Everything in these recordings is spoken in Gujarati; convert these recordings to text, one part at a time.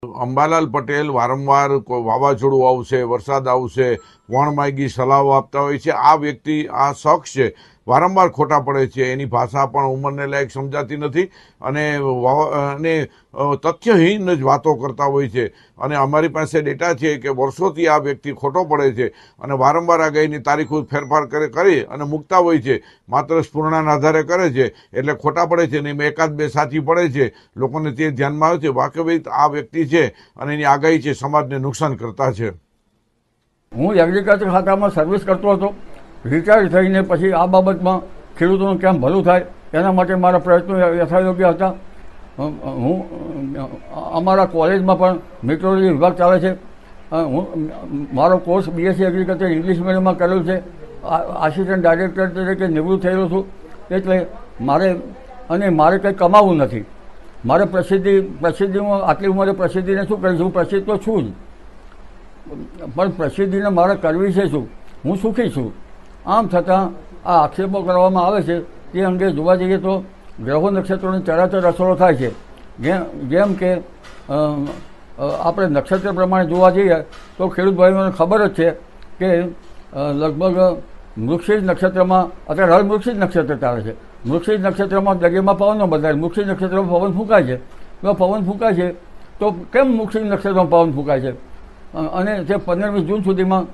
અંબાલાલ પટેલ વારંવાર વાવાઝોડું આવશે, વરસાદ આવશે, વણમાગી સલાહો આપતા હોય છે. આ વ્યક્તિ, આ શખ્સ છે, વારંવાર ખોટા પડે છે. એની ભાષા પણ ઉંમરને લાયક સમજાતી નથી અને તથ્યહીન જ વાતો કરતા હોય છે. અને અમારી પાસે ડેટા છે કે વર્ષોથી આ વ્યક્તિ ખોટો પડે છે અને વારંવાર આગાહીની તારીખો ફેરફાર કરી અને મૂકતા હોય છે. માત્ર સ્ફૂર્ણાના આધારે કરે છે એટલે ખોટા પડે છે. અને એમાં એકાદ બે સાચી પડે છે, લોકોને તે ધ્યાનમાં આવે છે. વાસ્તવિક આ વ્યક્તિ છે અને એની આગાહી છે સમાજને નુકસાન કરતા છે. હું એગ્રીકલ્ચર ખાતામાં સર્વિસ કરતો હતો. રિટાયર થઈને પછી આ બાબતમાં ખેડૂતોનું કેમ ભલું થાય એના માટે મારા પ્રયત્નો યથાયોગ્ય હતા. હું અમારા કોલેજમાં પણ મેટ્રોલોજી વિભાગ ચાલે છે. મારો કોર્સ બીએસસી એગ્રીકલ્ચર ઇંગ્લિશ મીડિયમમાં કરેલો છે. આસિસ્ટન્ટ ડાયરેક્ટર તરીકે નિવૃત્ત થયેલો છું. એટલે મારે કંઈ કમાવું નથી. મારે પ્રસિદ્ધિમાં આટલી ઉંમરે પ્રસિદ્ધિને શું કરીશ? હું પ્રસિદ્ધ તો છું જ, પણ પ્રસિદ્ધિને મારે કરવી છે શું? હું સુખી છું. આમ છતાં આ આક્ષેપો કરવામાં આવે છે તે અંગે જોવા જઈએ તો ગ્રહો નક્ષત્રોની ચરાચર અસરો થાય છે. જેમ કે આપણે નક્ષત્ર પ્રમાણે જોવા જઈએ તો ખેડૂત ભાઈઓને ખબર જ છે કે લગભગ મૃગશીર નક્ષત્રમાં અત્યારે હાલ મૃગશીર નક્ષત્ર ચાલે છે. મૃગશીર નક્ષત્રમાં દરિયામાં પવનનો બદલાય. મૃગશીર નક્ષત્રમાં પવન ફૂંકાય છે. જો પવન ફૂંકાય છે તો કેમ મૃગશીર નક્ષત્રમાં પવન ફૂંકાય છે? અને તે 15મી જૂન સુધીમાં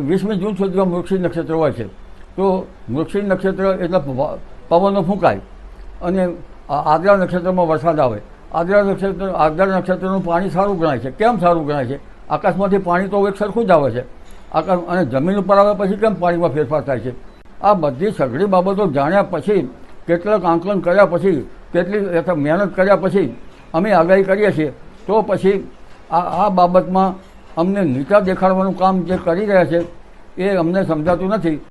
20મી જૂન સુધીમાં મૃગશીર નક્ષત્ર હોય છે. તો મૃગશીર નક્ષત્ર એટલે પવનો ફૂંકાય અને આદ્રા નક્ષત્રમાં વરસાદ આવે. આદ્રા નક્ષત્રનું પાણી સારું ગણાય છે. કેમ સારું ગણાય છે? આકાશમાંથી પાણી તો એક સરખું જ આવે છે. અને જમીન ઉપર આવે પછી કેમ પાણીમાં ફેરફાર થાય છે? આ બધી સઘળી બાબતો જાણ્યા પછી, કેટલાક આંકલન કર્યા પછી, કેટલી મહેનત કર્યા પછી અમે આગાહી કરીએ છીએ. તો પછી આ બાબતમાં અમને નીચા દેખાડવાનું કામ જે કરી રહ્યા છે એ અમને સમજાતું નથી.